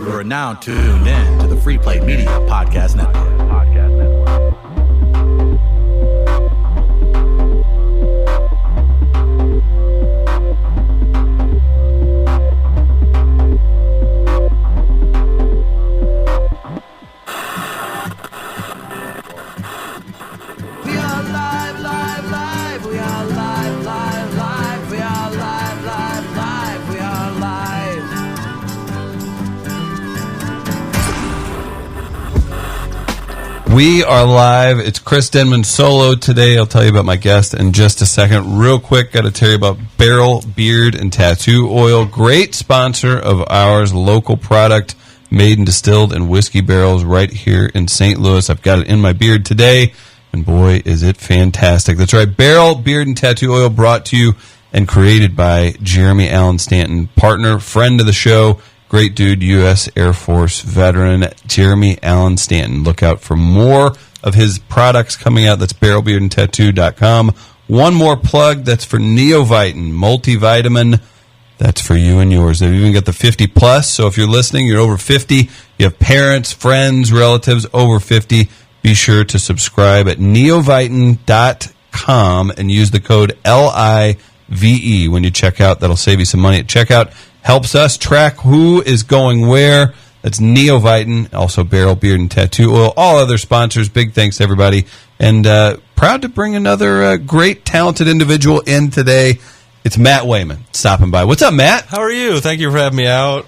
You are now tuned in to the Free Play Media Podcast Network. We are live. It's Chris Denman solo today. I'll tell you about my guest in just a second. Real quick, got to tell you about Barrel Beard and Tattoo Oil. Great sponsor of ours, local product made and distilled in whiskey barrels right here in St. Louis. I've got it in my beard today, and boy, is it fantastic. That's right, Barrel Beard and Tattoo Oil, brought to you and created by Jeremy Allen Stanton, partner, friend of the show. Great dude, U.S. Air Force veteran, Jeremy Allen Stanton. Look out for more of his products coming out. That's barrelbeardandtattoo.com. One more plug, that's for Neovitin, multivitamin. That's for you and yours. They've even got the 50 plus, so if you're listening, you're over 50, you have parents, friends, relatives over 50, be sure to subscribe at neovitin.com and use the code LIVE when you check out. That'll save you some money at checkout. Helps us track who is going where. That's Neovitin, also Barrel Beard and Tattoo Oil. All other sponsors, big thanks to everybody. And proud to bring another great, talented individual in today. It's Matt Wayman stopping by. What's up, Matt? How are you? Thank you for having me out.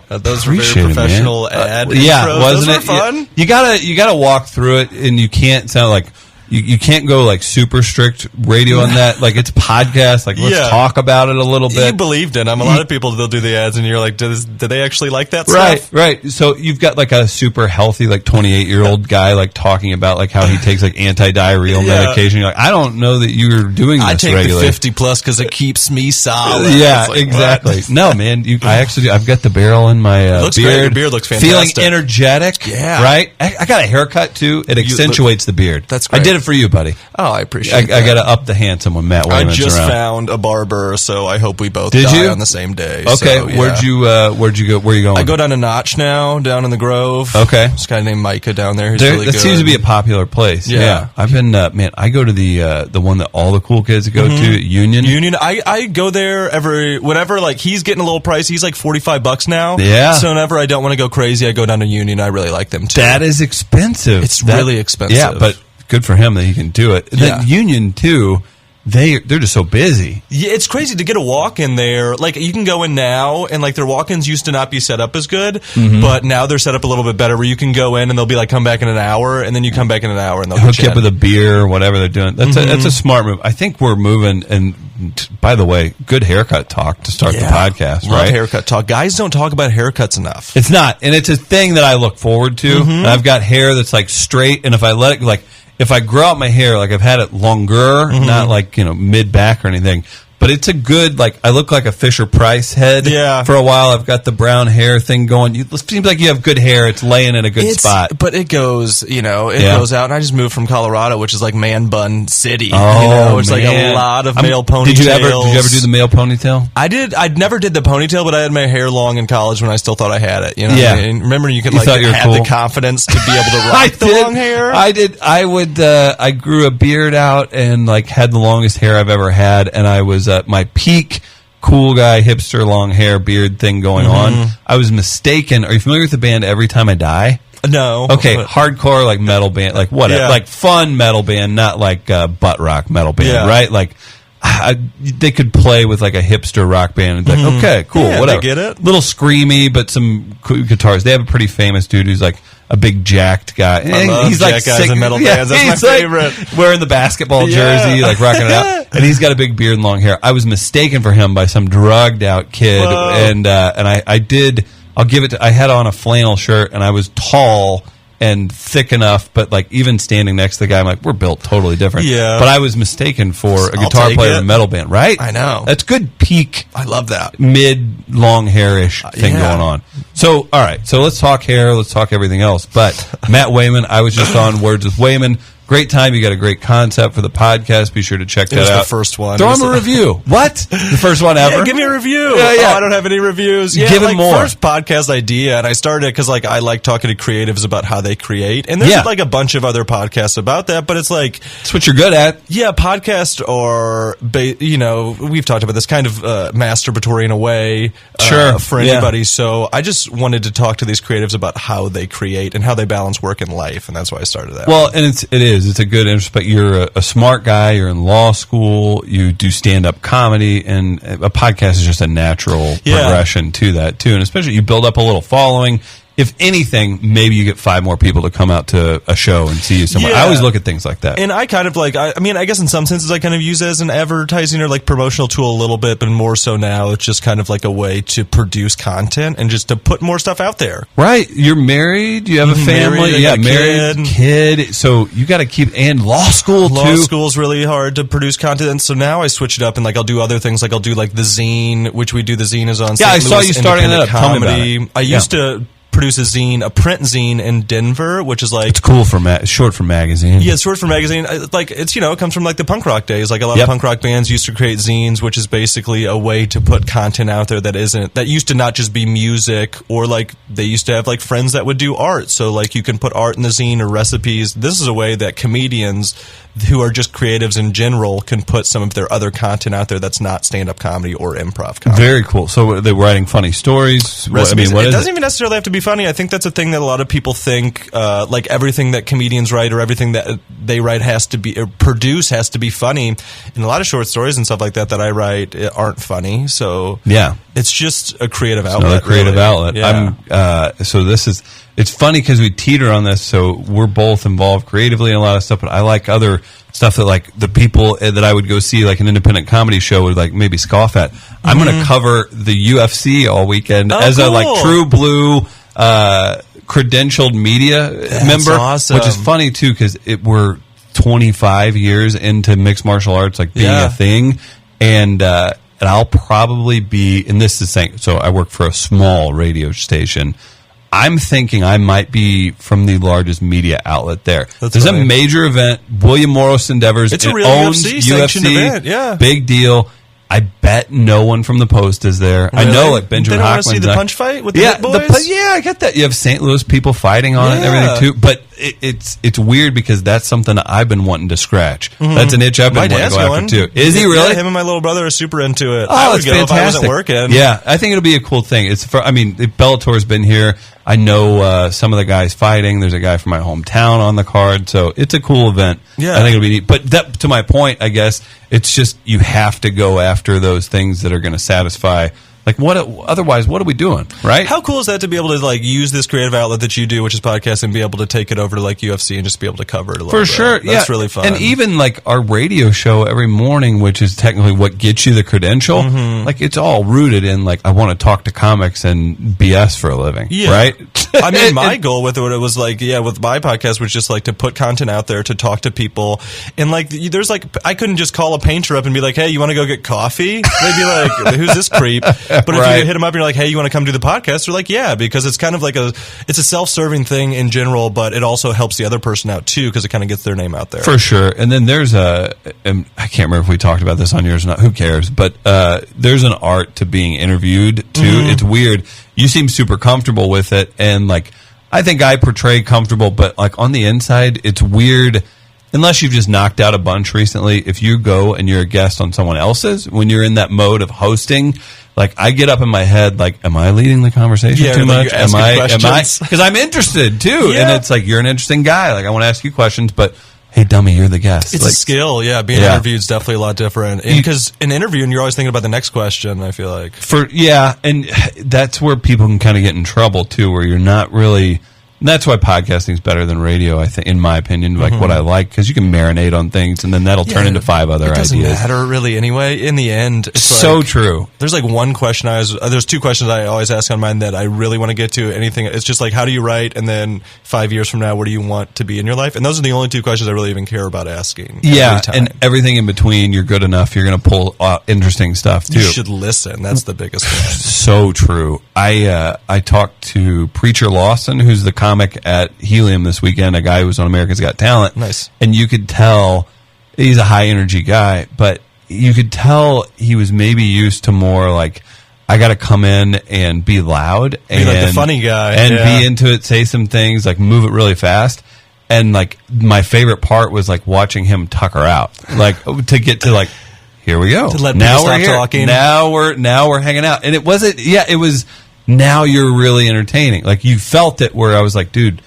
Those were Appreciate very professional ad intros. Yeah, wasn't those were fun. You gotta walk through it, and you can't sound like you can't go like super strict radio on that. Like, it's podcast. Like, let's talk about it a little bit. You believed in them. A lot of people, they'll do the ads, and you're like, do they actually like that stuff? Right, right. So you've got like a super healthy, like 28-year-old guy, like talking about like how he takes like anti-diarrheal medication. You're like, I don't know that you're doing this regularly. I take the 50 plus because it keeps me solid. Yeah, like, exactly. No, man, I've got the barrel in my it looks beard. Great. Your beard looks fantastic. Feeling energetic. Yeah. Right? I got a haircut too. It accentuates the beard. That's great. I did it for you, buddy. Oh, I appreciate that. I got to up the handsome when Matt Wayman's I just around. Found a barber, so I hope we both die on the same day. Okay, so, yeah. Where'd you go? Where are you going? I go down to Notch now, down in the Grove. Okay. This guy named Micah down there who's really good. That seems to be a popular place. Yeah. I've been, man, I go to the one that all the cool kids go to, Union. I go there whenever, like, he's getting a little pricey. He's like $45 now. Yeah. So whenever I don't want to go crazy, I go down to Union. I really like them too. That is expensive. It's really expensive. Yeah, but good for him that he can do it. Yeah. The Union too, they're just so busy. Yeah, it's crazy to get a walk-in there. Like, you can go in now, and like their walk-ins used to not be set up as good, but now they're set up a little bit better, where you can go in and they'll be like, come back in an hour, and then you come back in an hour and they'll hook you up with a beer or whatever they're doing. That's a smart move. I think we're moving. And by the way, good haircut talk to start the podcast. Love right? Haircut talk. Guys don't talk about haircuts enough. It's not, and it's a thing that I look forward to. And I've got hair that's like straight, and if I let it like. If I grow out my hair, like I've had it longer, not like, mid-back or anything, but it's a good, like, I look like a Fisher-Price head for a while. I've got the brown hair thing going. It seems like you have good hair. It's laying in a good spot. But it goes, goes out. And I just moved from Colorado, which is like man bun city. Oh, it's like a lot of male ponytails. Did you ever do the male ponytail? I did. I never did the ponytail, but I had my hair long in college when I still thought I had it. You know what I mean? Remember, you could have the confidence to be able to rock the long hair? I did. I grew a beard out and like had the longest hair I've ever had, and I was at my peak cool guy, hipster, long hair, beard thing going on. I was mistaken. Are you familiar with the band Every Time I Die? No. Okay, hardcore, like metal band, like whatever, like fun metal band, not like butt rock metal band, right? Like they could play with like a hipster rock band and be like, okay, cool, whatever. I get it. Little screamy, but some cool guitars. They have a pretty famous dude who's like a big jacked guy. He's like guys in metal bands. That's my favorite. Like wearing the basketball jersey, like rocking it out, and he's got a big beard and long hair. I was mistaken for him by some drugged out kid, and I did. I'll give it. I had on a flannel shirt, and I was tall and thick enough, but like even standing next to the guy, I'm like, we're built totally different. Yeah. But I was mistaken for a guitar player in a metal band, right? I know. That's good peak. I love that. Mid long hairish thing going on. So, all right. So let's talk hair. Let's talk everything else. But Matt Wayman, I was just on Words With Wayman. Great time. You got a great concept for the podcast. Be sure to check that out. The first one. Throw him a review. What? The first one ever? Yeah, give me a review. Yeah. Oh, I don't have any reviews. Yeah, give him more. First podcast idea, and I started because I like talking to creatives about how they create, and there's a bunch of other podcasts about that, but it's like it's what you're good at. Yeah, podcast or we've talked about this kind of masturbatory in a way, for anybody. So I just wanted to talk to these creatives about how they create and how they balance work and life, and that's why I started that. Well, and it's a good introspect. You're a smart guy. You're in law school. You do stand-up comedy, and a podcast is just a natural progression to that too. And especially you build up a little following. If anything, maybe you get 5 more people to come out to a show and see you somewhere. I always look at things like that. And I kind of I guess in some senses I kind of use it as an advertising or promotional tool a little bit, but more so now it's just kind of like a way to produce content and just to put more stuff out there. Right. You're married. You have a family. Married, kid. So you got to keep, and law school too. Law school's really hard to produce content. And so now I switch it up and I'll do other things. I'll do the zine, which we do. The zine is on St. I saw you starting that up. Tell me about it. I used to produce a print zine in Denver, which is it's cool for short for magazine. Yeah, it's short for magazine. It's it comes from the punk rock days. A lot of punk rock bands used to create zines, which is basically a way to put content out there that used to not just be music, or they used to have friends that would do art. So you can put art in the zine or recipes. This is a way that comedians who are just creatives in general can put some of their other content out there that's not stand-up comedy or improv comedy. Very cool. So they're writing funny stories. Recipes. It doesn't even necessarily have to be funny. I think that's a thing that a lot of people think, everything that comedians write or everything that they write has to be, or produce has to be funny. And a lot of short stories and stuff like that I write aren't funny. So it's just a creative outlet. Another creative outlet. Yeah. It's funny because we teeter on this, so we're both involved creatively in a lot of stuff, but I like other stuff that the people that I would go see, an independent comedy show, would maybe scoff at. I'm going to cover the UFC all weekend as a true blue credentialed media member, awesome. Which is funny too because we're 25 years into mixed martial arts being a thing, and I'll probably be, and this is saying, so I work for a small radio station. I'm thinking I might be from the largest media outlet there. There's a major event, William Morris Endeavors. It's a real UFC event, big deal. I bet no one from the Post is there. Really? I know Benjamin Hockman's. They don't want to see the punch fight with the Hit Boys? I get that. You have St. Louis people fighting on it and everything too. But it's weird because that's something I've been wanting to scratch. Mm-hmm. That's an itch I've been wanting to go after too. Is he really? Yeah, him and my little brother are super into it. Oh, I would it's go fantastic. if I wasn't working. Yeah, I think it'll be a cool thing. Bellator's been here. I know some of the guys fighting. There's a guy from my hometown on the card, so it's a cool event. Yeah. I think it'll be neat. But to my point, I guess it's just you have to go after those things that are going to satisfy. Otherwise, what are we doing, right? How cool is that to be able to use this creative outlet that you do, which is podcasting, and be able to take it over to UFC and just be able to cover it a little bit? For sure, That's really fun. And even our radio show every morning, which is technically what gets you the credential, it's all rooted in I want to talk to comics and BS for a living, right? I mean, my goal with it was with my podcast was just to put content out there to talk to people, and there's I couldn't just call a painter up and be like, hey, you want to go get coffee? They'd be like, who's this creep? But if you hit them up and you're like, hey, you want to come do the podcast? They're like, yeah, because it's kind of it's a self-serving thing in general, but it also helps the other person out too because it kind of gets their name out there. For sure. And then there's I can't remember if we talked about this on yours or not. Who cares? But there's an art to being interviewed too. Mm-hmm. It's weird. You seem super comfortable with it, and I think I portray comfortable, but on the inside, it's weird. Unless you've just knocked out a bunch recently, if you go and you're a guest on someone else's, when you're in that mode of hosting, I get up in my head, am I leading the conversation too much? Am I? Because I'm interested too, and it's you're an interesting guy. I want to ask you questions, but hey, dummy, you're the guest. It's a skill, being interviewed is definitely a lot different. Because in interviewing, you're always thinking about the next question, I feel like. And that's where people can kind of get in trouble too, where you're not really And that's why podcasting is better than radio, I think, in my opinion, like what I like, because you can marinate on things, and then that'll turn into 5 other ideas. It doesn't matter, really, anyway. In the end, it's so true. There's like one question there's 2 questions I always ask on mine that I really want to get to. Anything, it's just like, how do you write? And then 5 years from now, where do you want to be in your life? And those are the only 2 questions I really even care about asking. Yeah, and everything in between, you're good enough. You're going to pull interesting stuff, too. You should listen. That's the biggest question. So true. I talked to Preacher Lawson, who's the comic at Helium this weekend, a guy who was on America's Got Talent. Nice. And you could tell he's a high energy guy, but you could tell he was maybe used to more like, I got to come in and be loud and be like the funny guy and be into it, say some things, like move it really fast. And like my favorite part was like watching him tucker out, like to get to like, here we go. To let now people we're stop here. talking. Now we're hanging out. And it wasn't, it was, now you're really entertaining. Like you felt it where I was like, dude,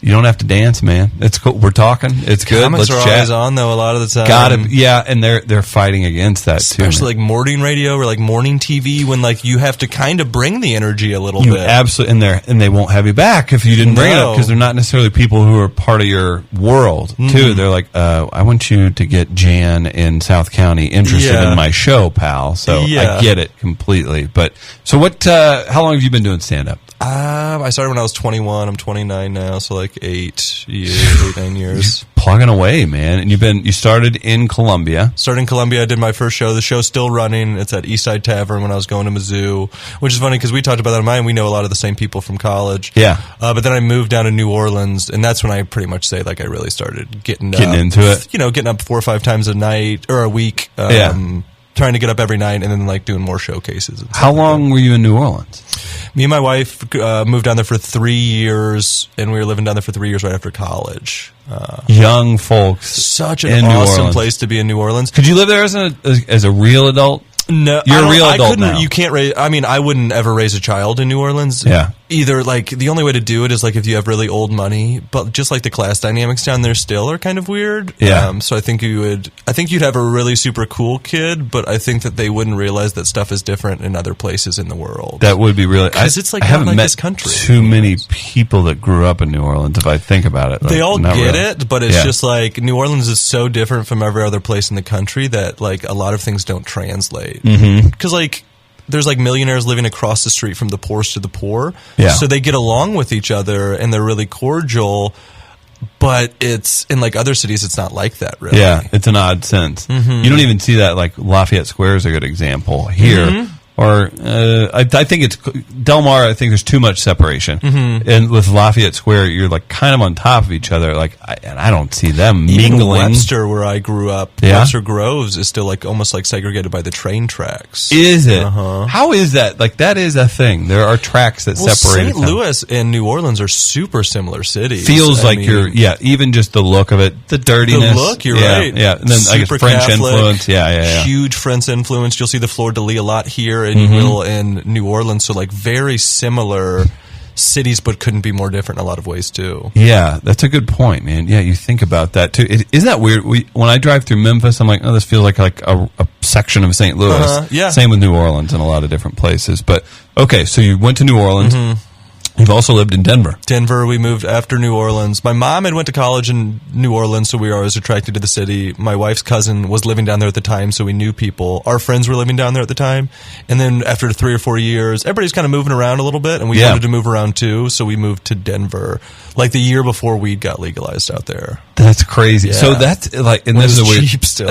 you don't have to dance, man. It's cool. We're talking. It's good. Comics Let's are chat. always on though a lot of the time. And they're fighting against that too. Especially like morning radio or like morning TV when like you have to kind of bring the energy a little You bit. absolutely, and they won't have you back if you didn't bring it up No. because they're not necessarily people who are part of your world too. They're like, I want you to get Jan in South County interested in my show, pal. So I get it completely. But so what? How long have you been doing stand up? I started when I was 21. I'm 29 now, so like 8 years, 9 years. Plugging away, man. And you started in Columbia. Started in Columbia, I did my first show. The show's still running. It's at Eastside Tavern when I was going to Mizzou, which is funny because we talked about that in mine. We know a lot of the same people from college. Yeah. But then I moved down to New Orleans, and that's when I pretty much say like I really started getting into it. You know, getting up 4 or 5 times a night or a week. Trying to get up every night and then like doing more showcases. How long were you in New Orleans? Me and my wife moved down there for 3 years, and we were living down there for 3 years right after college. Young folks. Such an awesome place to be in New Orleans. Could you live there as a real adult? No, you're a real adult now. You can't raise. I mean, I wouldn't ever raise a child in New Orleans. Yeah. Either like the only way to do it is like if you have really old money, but just like the class dynamics down there still are kind of weird. Yeah. So I think you'd have a really super cool kid, but I think that they wouldn't realize that stuff is different in other places in the world. That would be really because it's like I haven't like met this country. Too many people that grew up in New Orleans. If I think about it, they all get really. it, but it's just like New Orleans is so different from every other place in the country that like a lot of things don't translate. Because like there's like millionaires living across the street from the poorest of the poor, so they get along with each other and they're really cordial. But it's in like other cities, it's not like that really. Yeah, it's an odd sense. You don't even see that. Like Lafayette Square is a good example here. Or I think it's Del Mar. I think there's too much separation, and with Lafayette Square, you're like kind of on top of each other. Like, I don't see them Even mingling. Webster, where I grew up, Webster Groves is still like almost like segregated by the train tracks. Is it? How is that? Like that is a thing. There are tracks that separate. St. Louis and New Orleans are super similar cities. Feels like you're even just the look of it, the dirtiness. The look, you're right. Yeah, and then I guess French Catholic, influence. Yeah. Huge French influence. You'll see the Fleur de Lis a lot here, and you will in New Orleans. So like very similar cities, but couldn't be more different in a lot of ways too. Yeah, that's a good point, man. Yeah, you think about that too. Isn't that weird? When I drive through Memphis, I'm like, oh, this feels like a section of St. Louis. Yeah. Same with New Orleans and a lot of different places. But okay, so you went to New Orleans. You've also lived in Denver. Denver, we moved after New Orleans. My mom had went to college in New Orleans, so we were always attracted to the city. My wife's cousin was living down there at the time, so we knew people. Our friends were living down there at the time. And then after 3 or 4 years, everybody's kind of moving around a little bit, and we wanted to move around too, so we moved to Denver, like the year before weed got legalized out there. That's crazy. Yeah. So that's like, and When this it is was weird. cheap still.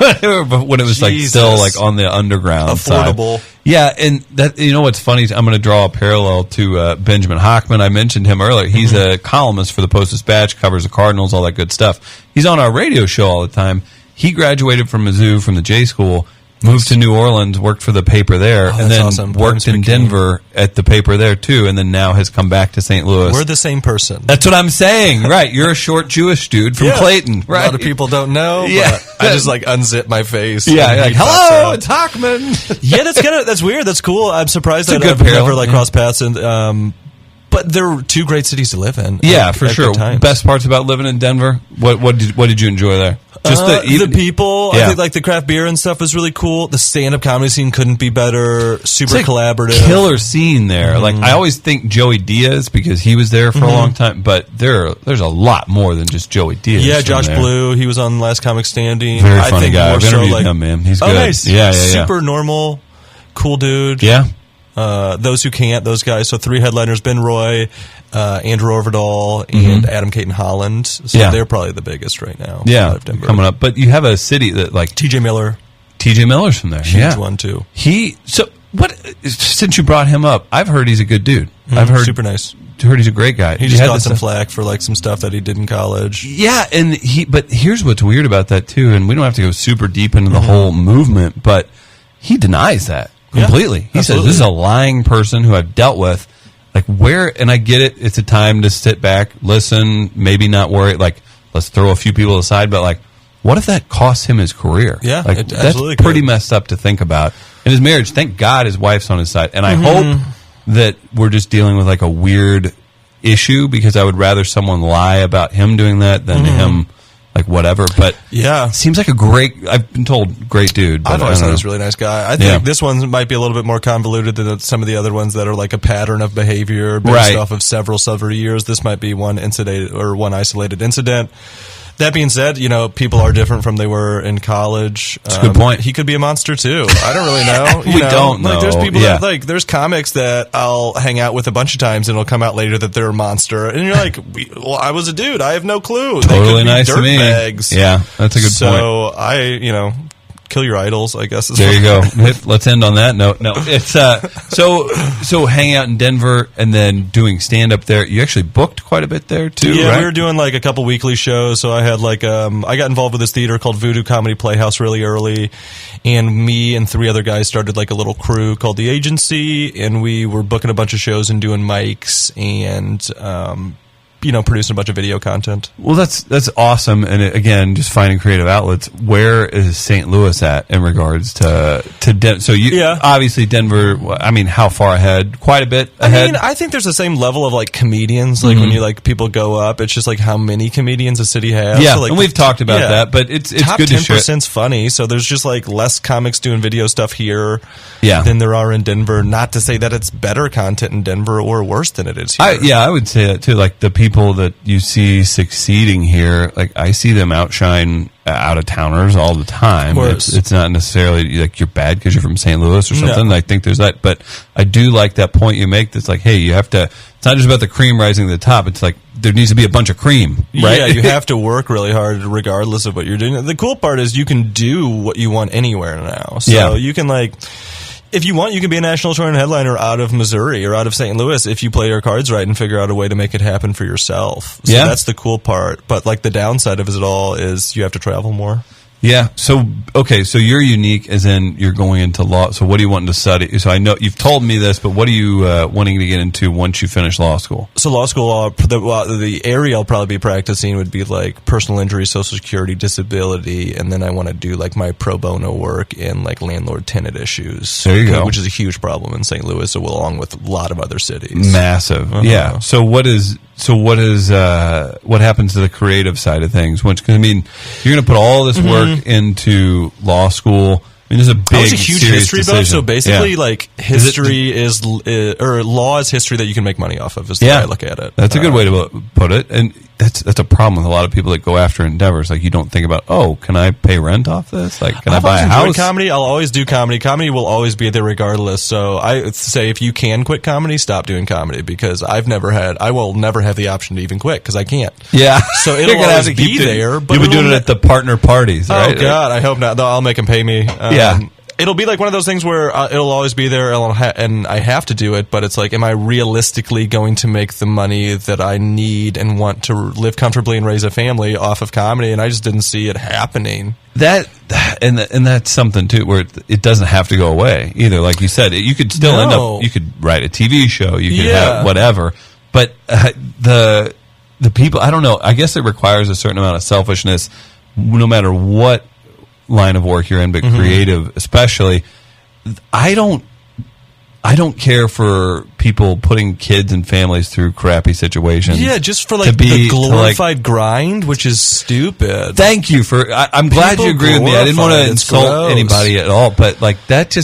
But when it was like still like on the underground affordable. side. Yeah, and that, you know what's funny? I'm going to draw a parallel to Benjamin Hockman. I mentioned him earlier. He's a columnist for the Post-Dispatch, covers the Cardinals, all that good stuff. He's on our radio show all the time. He graduated from Mizzou, from the J School, moved to New Orleans, worked for the paper there, and then worked in Denver at the paper there too, and then now has come back to St. Louis. We're the same person. That's what I'm saying. Right. You're a short Jewish dude from Clayton. Right. A lot of people don't know, but I just like unzip my face. Yeah, like, hello, it's Hockman. Yeah, that's weird. That's cool. I'm surprised that I've never like crossed paths and but they're two great cities to live in. Yeah, for sure. Best parts about living in Denver? What did you enjoy there? Just the people. I think like the craft beer and stuff was really cool. The stand-up comedy scene couldn't be better. Super collaborative. Killer scene there. Like I always think Joey Diaz because he was there for a long time, but there's a lot more than just Joey Diaz. Yeah, Josh Blue. He was on Last Comic Standing. Very funny guy. I've interviewed him, man. He's good. Nice. Yeah. Super normal, cool dude. Yeah. Those Who Can't, those guys. So 3 headliners: Ben Roy, Andrew Orvidal, and Adam Caton Holland. So they're probably the biggest right now. Yeah, coming up. But you have a city that like TJ Miller. TJ Miller's from there. Huge one too. So since you brought him up, I've heard he's a good dude. I've heard super nice. Heard he's a great guy. He just got some flack for like some stuff that he did in college. Yeah, but here's what's weird about that too, and we don't have to go super deep into the whole movement, but he denies that completely. He says, this is a lying person who I've dealt with. Like, and I get it, it's a time to sit back, listen, maybe not worry, like, let's throw a few people aside, but like, what if that costs him his career? Yeah, like, it that's absolutely pretty could. messed up to think about. In his marriage, thank God his wife's on his side. And I hope that we're just dealing with like a weird issue, because I would rather someone lie about him doing that than him, like, whatever. But yeah, seems like I've been told, great dude. But I've always thought he was a really nice guy. I think this one might be a little bit more convoluted than some of the other ones that are like a pattern of behavior based off of several years. This might be one incident or one isolated incident. That being said, people are different from they were in college. That's a good point. He could be a monster too. I don't really know. We don't know. Like, there's people that there's comics that I'll hang out with a bunch of times, and it'll come out later that they're a monster, and you're like, well, I was a dude. I have no clue. Totally nice dirt to me. Bags. Yeah, that's a good point. So kill your idols, I guess. There you go. Let's end on that note. No, it's so hanging out in Denver and then doing stand up there. You actually booked quite a bit there too. Yeah, right? We were doing like a couple weekly shows. So I had I got involved with this theater called Voodoo Comedy Playhouse really early, and me and 3 other guys started like a little crew called The Agency, and we were booking a bunch of shows and doing mics and producing a bunch of video content. Well, that's awesome. And again, just finding creative outlets. Where is St. Louis at in regards to Denver? So obviously Denver, I mean, how far ahead? Quite a bit ahead. I mean, I think there's the same level of like comedians. Like when you people go up, it's just like how many comedians a city has. Yeah, so, and we've talked about that, but it's top good to share. 10%'s funny. So there's just like less comics doing video stuff here than there are in Denver. Not to say that it's better content in Denver or worse than it is here. I would say that too. Like the people that you see succeeding here, like I see them outshine out of towners all the time. It's not necessarily like you're bad because you're from St. Louis or something. No. I think there's that, but I do like that point you make. That's like, hey, you have to. It's not just about the cream rising to the top. It's like there needs to be a bunch of cream, right? Yeah, you have to work really hard regardless of what you're doing. The cool part is you can do what you want anywhere now. So you can if you want, you can be a national touring headliner out of Missouri or out of St. Louis if you play your cards right and figure out a way to make it happen for yourself. So that's the cool part. But the downside of it all is you have to travel more. Yeah. So, okay. So you're unique as in you're going into law. So what are you wanting to study? So I know you've told me this, but what are you wanting to get into once you finish law school? So law school, the area I'll probably be practicing would be like personal injury, Social Security, disability. And then I want to do my pro bono work in landlord tenant issues. There you go. Which is a huge problem in St. Louis, along with a lot of other cities. Massive. Yeah. So what happens to the creative side of things? Because I mean, you're going to put all this work into law school. I mean, there's a big, I was a huge history buff, so basically, history or law is history that you can make money off of. Is the way I look at it. That's a good way to put it, and that's a problem with a lot of people that go after endeavors. Like, you don't think about, can I pay rent off this? Like, can I buy a house? Comedy, I'll always do comedy. Comedy will always be there regardless. So I say, if you can quit comedy, stop doing comedy, because I will never have the option to even quit because I can't. Yeah, so it'll always be there. But you've been doing it at the partner parties, right? Oh God, I hope not. I'll make them pay me. It'll be like one of those things where it'll always be there, and I have to do it, but it's like, am I realistically going to make the money that I need and want to live comfortably and raise a family off of comedy? And I just didn't see it happening. And that's something too, where it doesn't have to go away either. Like you said, you could still end up, you could write a TV show, you could have whatever, but the people, I don't know, I guess it requires a certain amount of selfishness, no matter what line of work you're in, but creative especially. I don't care for people putting kids and families through crappy situations. Yeah, just for the glorified grind, which is stupid. Thank you for. I'm glad you agree with me. I didn't want to insult anybody at all, but that's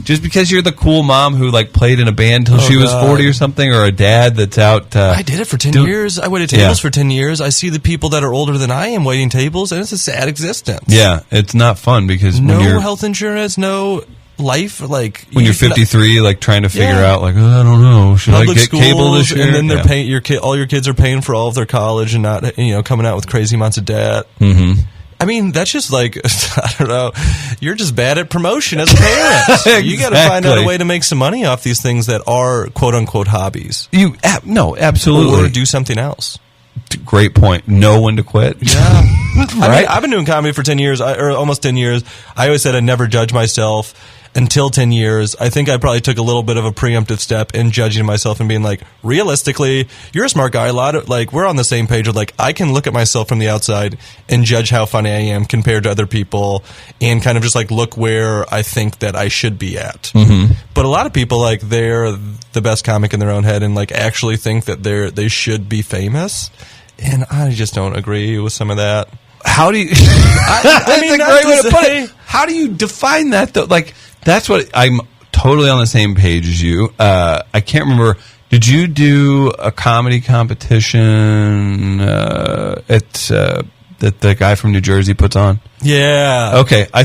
just because you're the cool mom who played in a band till she was 40 or something, or a dad that's out. I did it for 10 years. I waited tables for 10 years. I see the people that are older than I am waiting tables, and it's a sad existence. Yeah, it's not fun because no health insurance, no life, when you're 53, trying to figure out, I don't know, should public I get schools, cable this year? And then they're paying all your kids are paying for all of their college and not coming out with crazy amounts of debt. Mm-hmm. I mean, that's just like, I don't know. You're just bad at promotion as a parent. Exactly. You got to find out a way to make some money off these things that are quote unquote hobbies. No, absolutely. Or do something else. Great point. Know when to quit. Yeah. Right? I mean, I've been doing comedy for 10 years, or almost 10 years. I always said I'd never judge myself until 10 years. I think I probably took a little bit of a preemptive step in judging myself and being like, realistically, you're a smart guy. We're on the same page with like, I can look at myself from the outside and judge how funny I am compared to other people and kind of just like look where I think that I should be at. Mm-hmm. But a lot of people, like, they're the best comic in their own head and like actually think that they should be famous. And I just don't agree with some of that. How do you? I mean, that's a great way to put it. How do you define that though? Like, that's what I'm totally on the same page as you. I can't remember. Did you do a comedy competition that the guy from New Jersey puts on? Yeah. Okay. I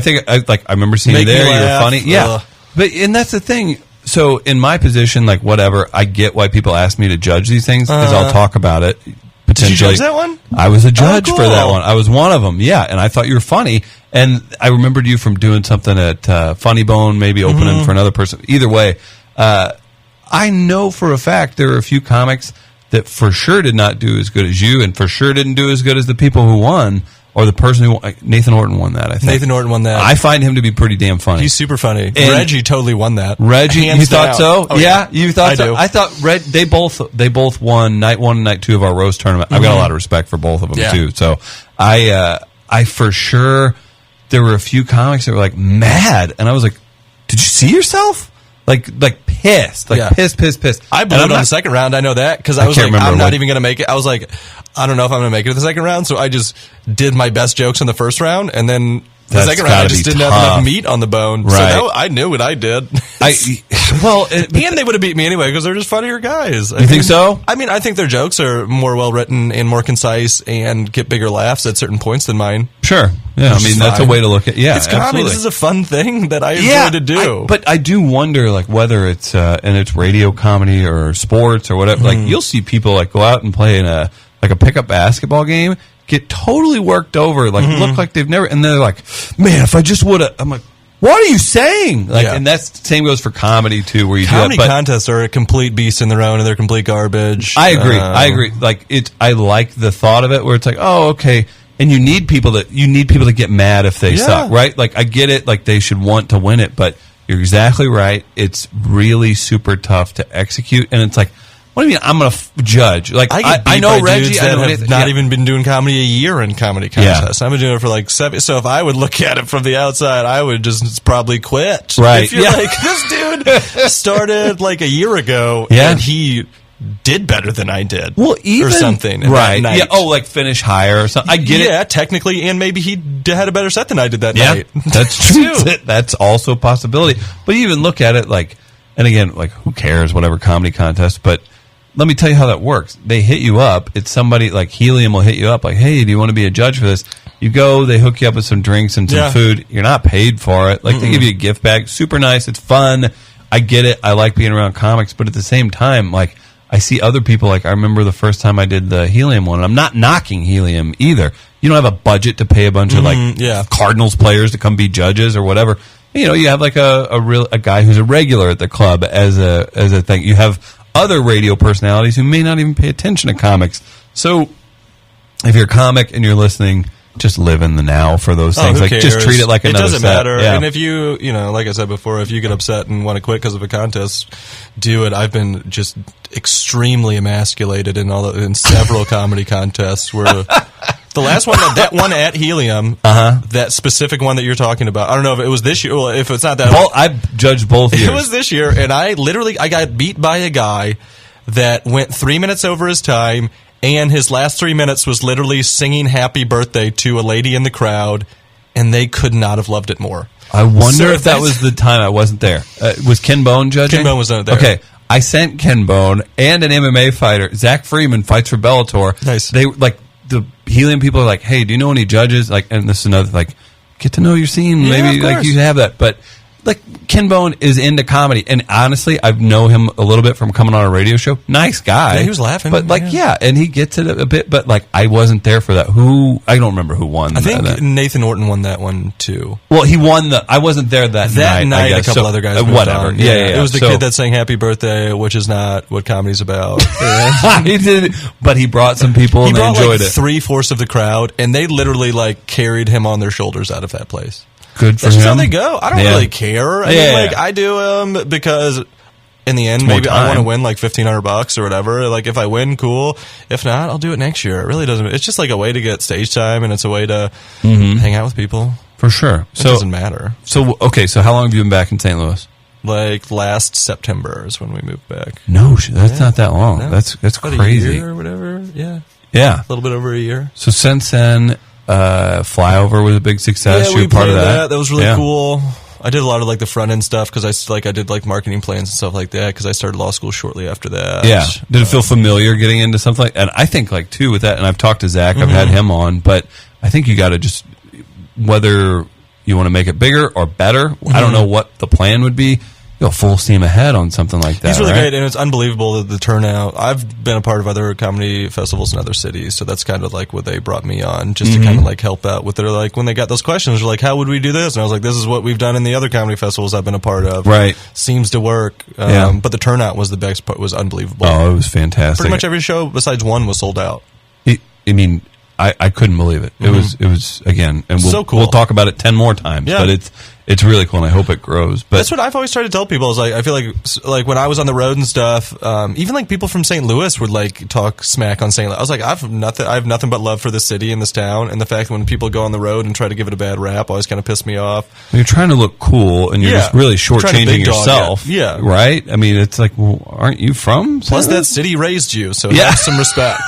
remember seeing you there. You were funny. Yeah. And that's the thing. So in my position, like whatever, I get why people ask me to judge these things because I'll talk about it. Did you judge that one? I was a judge cool. for that one. I was one of them, yeah. And I thought you were funny. And I remembered you from doing something at Funny Bone, maybe opening for another person. Either way, I know for a fact there are a few comics that for sure did not do as good as you and for sure didn't do as good as the people who won. Or the person who won. Nathan Orton won that, I think. Nathan Orton won that. I find him to be pretty damn funny. He's super funny. And Reggie totally won that. Reggie, you thought so? Oh, yeah, you thought so? do. I thought they both won night 1 and night 2 of our roast tournament. I've got a lot of respect for both of them too. So I for sure, there were a few comics that were like mad, and I was like, "Did you see yourself?" Like pissed, pissed. I blew it on the second round. I know that because I was like, I'm not even going to make it. I was like, I don't know if I'm going to make it to the second round. So I just did my best jokes in the first round, and then the second round I just didn't have enough meat on the bone. Right. So I knew what I did. And they would have beat me anyway because they're just funnier guys. You think so? I mean, I think their jokes are more well written and more concise and get bigger laughs at certain points than mine. Sure. Yeah, I mean, that's a way to look at it. Yeah, it's comedy. absolutely. This is a fun thing that I enjoy to do. But I do wonder, like, whether it's and it's radio comedy or sports or whatever. Like, you'll see people like go out and play in a pickup basketball game, get totally worked over, like look like they've never, and they're like, man, if I just would have. I'm like, what are you saying? Like, and that's same goes for comedy too, where you comedy do that. But contests are a complete beast in their own, and they're complete garbage. I agree. Like I like the thought of it, where it's like, oh, okay. And you need people to get mad if they suck, right? Like, I get it. Like, they should want to win it, but you're exactly right. It's really super tough to execute, and it's like, what do you mean I'm going to judge? Like, I know Reggie. I know have not even been doing comedy a year in comedy contests. I've been doing it for like 7. So if I would look at it from the outside, I would just probably quit. Right? If you're like, this dude started like a year ago, and he did better than I did. Well, even or something, right? Yeah. Oh, like finish higher or something. I get it. Yeah, technically, and maybe he had a better set than I did that night. That's true. That's also a possibility. But you even look at it like, and again, like, who cares? Whatever comedy contest, but. Let me tell you how that works. They hit you up. It's somebody like Helium will hit you up like, hey, do you want to be a judge for this? You go, they hook you up with some drinks and some food. You're not paid for it. Like, they give you a gift bag. Super nice. It's fun. I get it. I like being around comics. But at the same time, like, I see other people. Like, I remember the first time I did the Helium one. And I'm not knocking Helium either. You don't have a budget to pay a bunch of, like, Cardinals players to come be judges or whatever. You know, you have, like, a guy who's a regular at the club as a thing. You have other radio personalities who may not even pay attention to comics. So if you're a comic and you're listening, just live in the now for those things. Like, just treat it like another set. It doesn't matter. Yeah. And if you like I said before, if you get upset and want to quit because of a contest, do it. I've been just extremely emasculated in several comedy contests where the last one, that one at Helium, that specific one that you're talking about, I don't know if it was this year. Well, if it's not that one. I judged both years. It was this year, and I got beat by a guy that went 3 minutes over his time, and his last 3 minutes was literally singing happy birthday to a lady in the crowd, and they could not have loved it more. I wonder if that was the time I wasn't there. Was Ken Bone judging? Ken Bone was not there. Okay. I sent Ken Bone and an MMA fighter. Zach Freeman fights for Bellator. Nice. They, like, the Helium people are like, hey, do you know any judges? Like, and this is another, like, get to know your scene. Maybe, like, you have that. But like Ken Bone is into comedy, and honestly, I know him a little bit from coming on a radio show. Nice guy. Yeah, he was laughing, but like, and he gets it a bit. But like, I wasn't there for that. I don't remember who won. I think Nathan Orton won that one too. Well, he won I wasn't there that night. A couple other guys. Whatever. On. Yeah. It was the kid that sang "Happy Birthday," which is not what comedy's about. He did, but he brought some people and they enjoyed it. 3/4 of the crowd, and they literally like carried him on their shoulders out of that place. Good for That's him. just how they go. I don't really care. I mean, like, I do because in the end, maybe I want to win like $1,500 or whatever. Like, if I win, cool. If not, I'll do it next year. It really doesn't. It's just like a way to get stage time, and it's a way to hang out with people. For sure. It doesn't matter. So how long have you been back in St. Louis? Like last September is when we moved back. No, that's not that long. No. That's about crazy. A year or whatever. Yeah. A little bit over a year. So since then. Flyover was a big success. Yeah, you were part of that. That was really cool. I did a lot of like the front end stuff because I did like marketing plans and stuff like that because I started law school shortly after that. Yeah. Did it feel familiar getting into something like, and I think like too with that, and I've talked to Zach, I've had him on, but I think you got to just, whether you want to make it bigger or better, I don't know what the plan would be. Go full steam ahead on something like that. He's really great, and it's unbelievable the turnout. I've been a part of other comedy festivals in other cities, so that's kind of like what they brought me on, just to kind of like help out with their, like, when they got those questions, they're like, how would we do this? And I was like, this is what we've done in the other comedy festivals I've been a part of. Right. Seems to work. But the turnout was the best part, was unbelievable. Oh, it was fantastic. Pretty much every show besides one was sold out. I mean, I couldn't believe it. It was again, and so cool. We'll talk about it 10 more times, but it's really cool, and I hope it grows. But that's what I've always tried to tell people is like, I feel like when I was on the road and stuff, even like people from St. Louis would like talk smack on St. Louis. I was like, I have nothing but love for this city and this town, and the fact that when people go on the road and try to give it a bad rap always kind of pissed me off. You're trying to look cool, and you're just really shortchanging yourself. Yeah. Right? I mean, it's like, well, aren't you from St. Plus, Louis? that city raised you, so have some respect.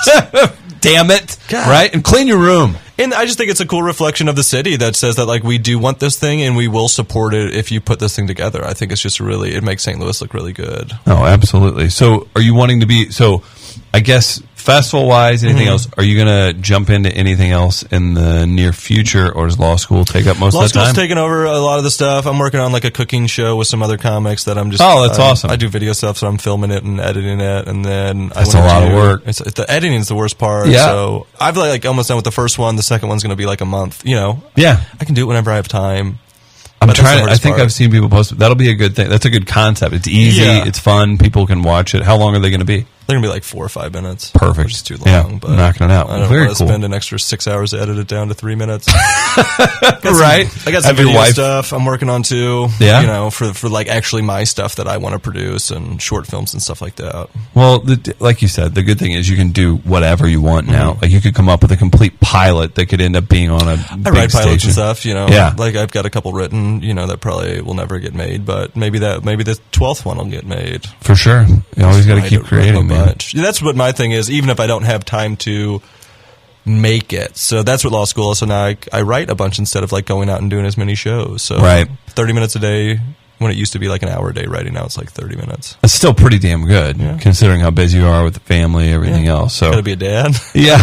Damn it. God. Right? And clean your room. And I just think it's a cool reflection of the city that says that, like, we do want this thing and we will support it if you put this thing together. I think it's just it makes St. Louis look really good. Oh, absolutely. So are you wanting to be, I guess festival-wise, anything else, are you going to jump into anything else in the near future, or does law school take up most of the time? Law school's taking over a lot of the stuff. I'm working on like a cooking show with some other comics that I'm just... Oh, that's awesome. I do video stuff, so I'm filming it and editing it, and then... That's a lot of work. The editing is the worst part, so I've like almost done with the first one. The second one's going to be like a month, Yeah. I can do it whenever I have time. I'm trying. I think I've seen people post. That'll be a good thing. That's a good concept. It's easy. Yeah. It's fun. People can watch it. How long are they going to be? They're going to be like 4 or 5 minutes. Perfect. Which is too long. But knocking it out. I don't Very want to cool. spend an extra 6 hours to edit it down to 3 minutes. Right. I got some video stuff I'm working on too. Yeah. For like actually my stuff that I want to produce and short films and stuff like that. Well, like you said, the good thing is you can do whatever you want now. Like you could come up with a complete pilot that could end up being on a big write pilots station. and stuff. Yeah. Like I've got a couple written. That probably will never get made, but maybe the 12th one will get made. For sure. You always got to keep creating, man. Yeah, that's what my thing is. Even if I don't have time to make it, so that's what law school is. So now I write a bunch instead of like going out and doing as many shows. So 30 minutes a day when it used to be like an hour a day writing. Now it's like 30 minutes. It's still pretty damn good considering how busy you are with the family, everything else. So gotta be a dad. Yeah.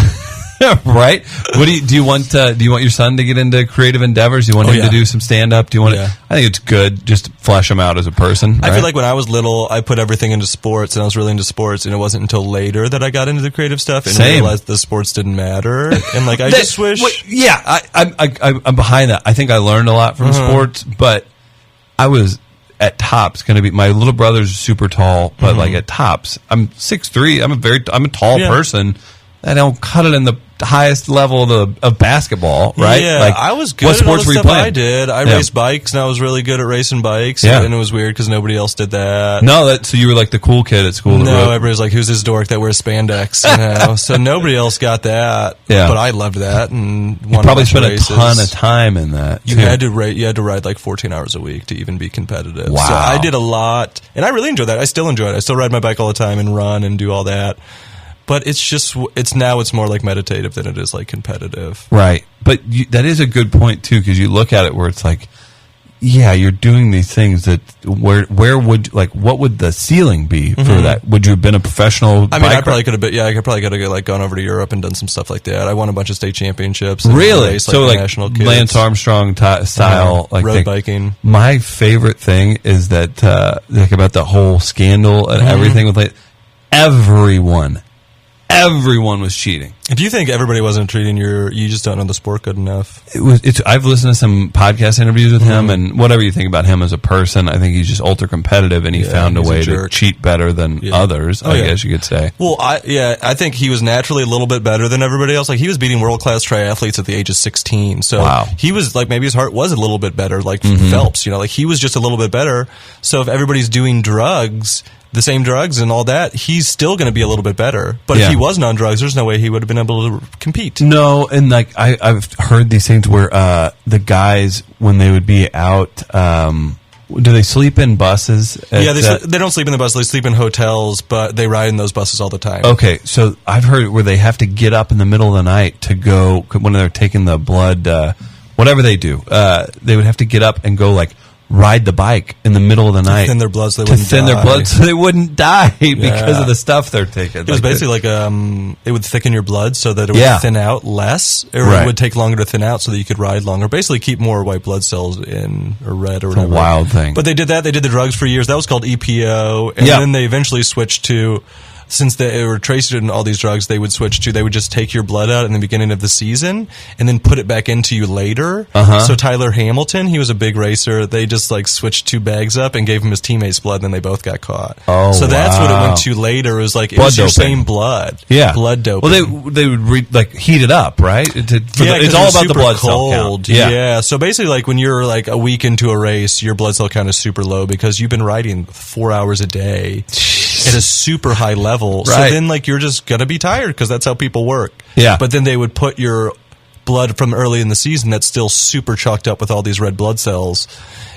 Right. What do you want your son to get into creative endeavors? Do you want him to do some stand up? Do you want I think it's good just to flesh him out as a person. Right? I feel like when I was little, I put everything into sports, and I was really into sports, and it wasn't until later that I got into the creative stuff and realized the sports didn't matter. And like I just wish. I'm behind that. I think I learned a lot from sports, but I was at tops going to be, my little brother's super tall, but like at tops, I'm 6'3". I'm a tall person. I don't cut it in the highest level of basketball, right? Yeah, like, I was good what at sports all the were you stuff playing? I did. I raced bikes, and I was really good at racing bikes. Yeah. And it was weird because nobody else did that. No, so you were like the cool kid at school. No, everybody was like, who's this dork that wears spandex? So nobody else got that. Yeah. But I loved that and you probably spent a ton of time in that. You had to ride like 14 hours a week to even be competitive. Wow. So I did a lot, and I really enjoyed that. I still enjoy it. I still ride my bike all the time and run and do all that. But it's more like meditative than it is like competitive. Right. But that is a good point, too, because you look at it where it's like, yeah, you're doing these things that where would like what would the ceiling be for that? Would you have been a professional? I mean, I probably could have been. Yeah, I probably could have like gone over to Europe and done some stuff like that. I won a bunch of state championships. And really? Raced, So like national kids. Lance Armstrong style, like road biking. My favorite thing is that like about the whole scandal and everything with like everyone was cheating. Do you think everybody wasn't treating you just don't know the sport good enough? I've listened to some podcast interviews with him, and whatever you think about him as a person, I think he's just ultra competitive, and he found a way to cheat better than others. I guess you could say. Well, I think he was naturally a little bit better than everybody else. Like he was beating world class triathletes at the age of 16, so he was like maybe his heart was a little bit better, like Phelps. Like he was just a little bit better. So if everybody's doing drugs, the same drugs and all that, he's still going to be a little bit better. But if he wasn't on drugs, there's no way he would have been able to compete. No, and like I've heard these things where the guys, when they would be out, do they sleep in buses? They don't sleep in the bus. They sleep in hotels, but they ride in those buses all the time. Okay, so I've heard where they have to get up in the middle of the night to go, when they're taking the blood, whatever they do, they would have to get up and go like ride the bike in the middle of the night. To thin their blood so they wouldn't die because of the stuff they're taking. It was basically like it would thicken your blood so that it would thin out less, or it would take longer to thin out so that you could ride longer. Basically keep more white blood cells in, or red, or whatever. It's a wild thing. But they did that. They did the drugs for years. That was called EPO. And then they eventually switched to... Since they were traced in all these drugs, they would just take your blood out in the beginning of the season and then put it back into you later. So Tyler Hamilton, he was a big racer. They just like switched 2 bags up and gave him his teammates' blood, and then they both got caught. So that's what it went to later. It was like, it was your same blood. Yeah. Blood doping. Well, they would heat it up, right? It's all about the blood cell count. Yeah. So basically, like when you're like a week into a race, your blood cell count is super low because you've been riding 4 hours a day at a super high level. So then like you're just going to be tired because that's how people work. Yeah. But then they would put your blood from early in the season that's still super chalked up with all these red blood cells,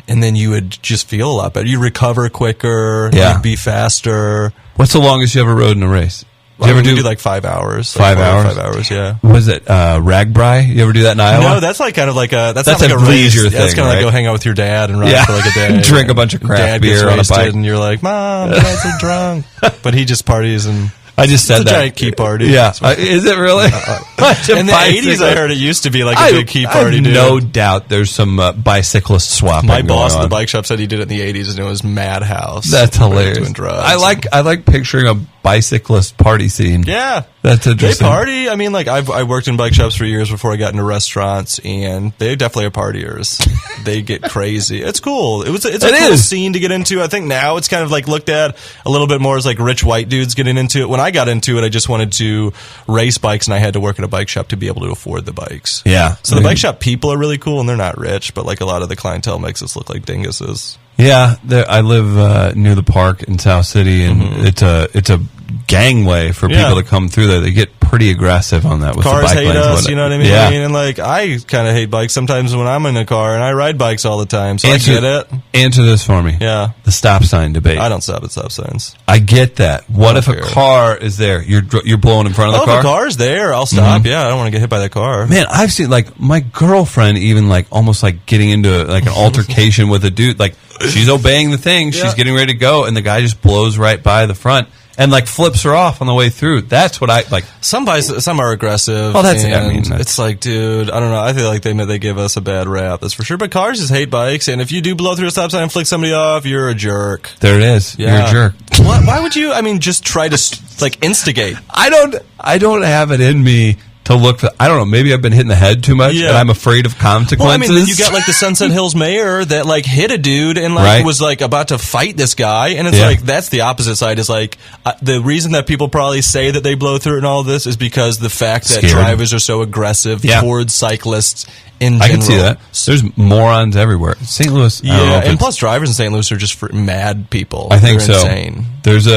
and then you would just feel a lot better. You recover quicker. You'd be faster. What's the longest you ever rode in a race? Did you ever do like 5 hours? 5 hours? 5 hours, yeah. Was it Ragbri? You ever do that in Iowa? No, that's like kind of like that's not like a leisure thing. That's kind of like go hang out with your dad and ride for like a day. Drink a bunch of craft beer on a bike. And you're like, Mom, Dad's so drunk. But he just parties and... I just said it's a giant key party. Yeah. Is it really? In the 80s, I heard it used to be like a big key party, dude. No doubt there's some bicyclist swapping. My boss at the bike shop said he did it in the 80s, and it was madhouse. That's hilarious. Doing drugs. I like picturing a bicyclist party scene. Yeah. That's interesting. They party. I mean, like, I worked in bike shops for years before I got into restaurants, and they definitely are partiers. They get crazy. It's cool. It's a cool scene to get into. I think now it's kind of like looked at a little bit more as like rich white dudes getting into it. When I got into it, I just wanted to race bikes, and I had to work at a bike shop to be able to afford the bikes. Yeah. So the bike shop people are really cool, and they're not rich, but like a lot of the clientele makes us look like dinguses. Yeah, I live near the park in South City, and it's a gangway for people to come through there. They get pretty aggressive on that with cars the bike hate lanes. us, you know what I mean? Yeah. And like I kind of hate bikes sometimes when I'm in a car, and I ride bikes all the time, so I get it. Answer this for me. Yeah. The stop sign debate. I don't stop at stop signs. I get that. What if a car is there? You're blowing in front of the car? If a car's there, I'll stop. Yeah, I don't want to get hit by that car. Man, I've seen like my girlfriend even like almost like getting into like an altercation with a dude. Like she's obeying the thing, she's getting ready to go, and the guy just blows right by the front and like flips her off on the way through. That's what I like. Some are aggressive. Oh, it's like, dude, I don't know. I feel like they give us a bad rap. That's for sure. But cars just hate bikes, and if you do blow through a stop sign and flick somebody off, you're a jerk. There it is. Yeah. You're a jerk. Why would you? I mean, just try to like instigate. I don't have it in me to look for, I don't know, maybe I've been hitting the head too much and I'm afraid of consequences. Well, I mean, then you got like the Sunset Hills mayor that like hit a dude and like was like about to fight this guy, and it's like that's the opposite side. Is like the reason that people probably say that they blow through and all this is because the fact that drivers are so aggressive towards cyclists in general. I can see that. There's morons everywhere. St. Louis, and plus drivers in St. Louis are just mad people. I think They're insane. There's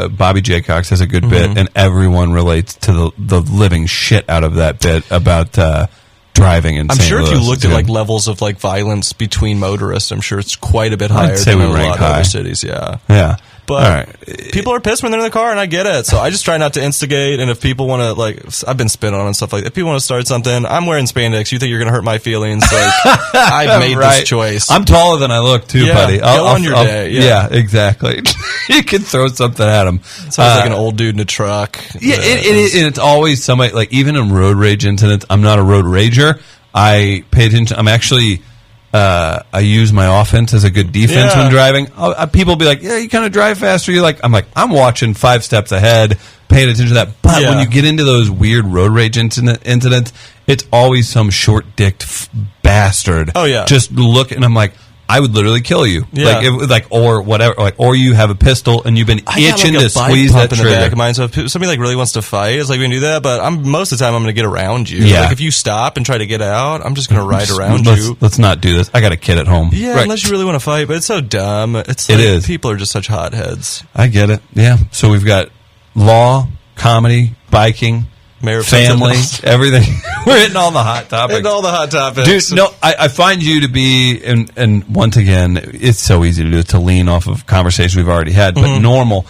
Bobby J. Cox has a good bit, and everyone relates to the living shit out of that bit about driving in St. Louis. I'm sure if you looked at like levels of like violence between motorists, I'm sure it's quite a bit higher than a lot of other cities. Yeah. But All right. people are pissed when they're in the car, and I get it. So I just try not to instigate. And if people want to, like, I've been spit on and stuff like that. If people want to start something, I'm wearing spandex. You think you're going to hurt my feelings? Like, I've made this choice. I'm taller than I look, too, buddy. Go on your day. Yeah, exactly. You can throw something at them. Sounds like an old dude in a truck. Yeah, it's always somebody, like, even in road rage incidents, I'm not a road rager. I pay attention. I'm actually... I use my offense as a good defense when driving. People will be like, yeah, you kind of drive faster. I'm watching 5 steps ahead, paying attention to that. But when you get into those weird road rage incidents, it's always some short-dicked bastard. Oh, yeah. Just look, and I'm like, I would literally kill you. Yeah. Or whatever. Or you have a pistol and you've been itching to squeeze that trigger. In the back of mine, so if somebody like really wants to fight, it's like we can do that. But most of the time, I'm going to get around you. Yeah. Like if you stop and try to get out, I'm just going to ride around you. Let's not do this. I got a kid at home. Yeah, unless you really want to fight. But it's so dumb. It is. People are just such hotheads. I get it. Yeah. So we've got law, comedy, biking. Family, everything. We're hitting all the hot topics. Dude, no, I find you to be, and once again, it's so easy to do it, to lean off of conversations we've already had, but normal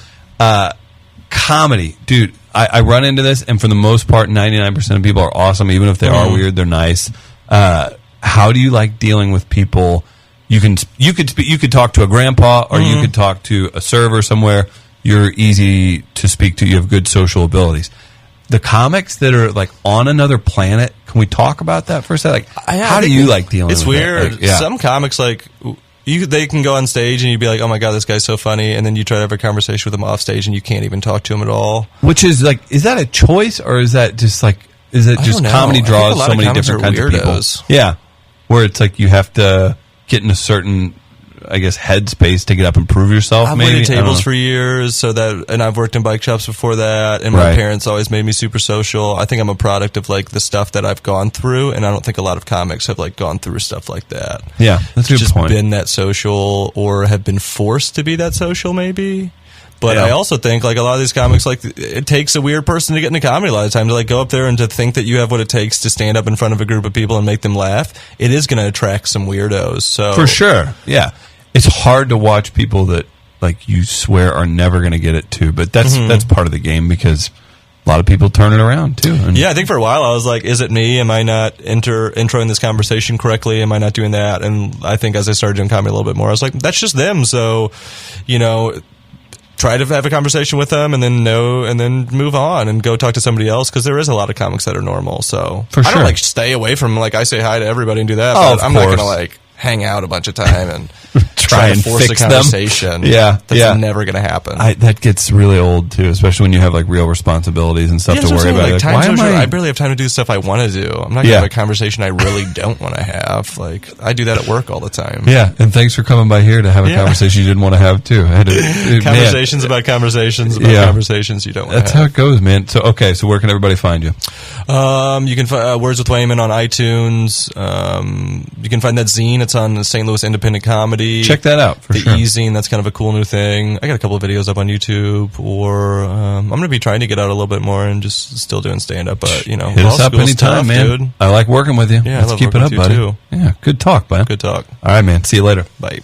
comedy. Dude, I run into this, and for the most part, 99% of people are awesome. Even if they are weird, they're nice. How do you like dealing with people? You could talk to a grandpa, or you could talk to a server somewhere. You're easy to speak to. You have good social abilities. The comics that are like on another planet, can we talk about that for a second? Like, how do you like dealing with that? It's weird. Some comics, like, they can go on stage and you'd be like, oh my God, this guy's so funny. And then you try to have a conversation with him off stage and you can't even talk to him at all. Which is like, is that a choice, or is that just like, comedy draws so many different kinds of people? Yeah. Where it's like you have to get in a certain, I guess, headspace to get up and prove yourself. I've waited tables for years, and I've worked in bike shops before that, and my parents always made me super social. I think I'm a product of like the stuff that I've gone through, and I don't think a lot of comics have like gone through stuff like that. Yeah, that's a good point. Been that social, or have been forced to be that social, maybe. But I also think like a lot of these comics, like it takes a weird person to get into comedy a lot of times, to like go up there and to think that you have what it takes to stand up in front of a group of people and make them laugh. It is going to attract some weirdos. So for sure, yeah. It's hard to watch people that like you swear are never going to get it too, but that's part of the game, because a lot of people turn it around too. And I think for a while I was like, is it me? Am I not introing this conversation correctly? Am I not doing that? And I think as I started doing comedy a little bit more, I was like, that's just them. So, try to have a conversation with them and then move on and go talk to somebody else, because there is a lot of comics that are normal. So I don't like stay away from, like, I say hi to everybody and do that, but I'm not going to like hang out a bunch of time and try to force a conversation. That's never going to happen. That gets really old too, especially when you have like real responsibilities and stuff to worry about. Like, I barely have time to do stuff I want to do. I'm not going to have a conversation I really don't want to have. Like, I do that at work all the time. Yeah, and thanks for coming by here to have a conversation you didn't want to have too. Conversations about conversations conversations you don't want to have. That's how it goes, man. So where can everybody find you? You can find Words With Wayman on iTunes. You can find that zine. It's on the St. Louis Independent Comedy. Check that out for sure. The e-zine, that's kind of a cool new thing. I got a couple of videos up on YouTube, or I'm going to be trying to get out a little bit more and just still doing stand-up. But, hit us up anytime, man. Dude. I like working with you. Yeah, let's keep it up, buddy. Too. Yeah, good talk, man. Good talk. All right, man. See you later. Bye.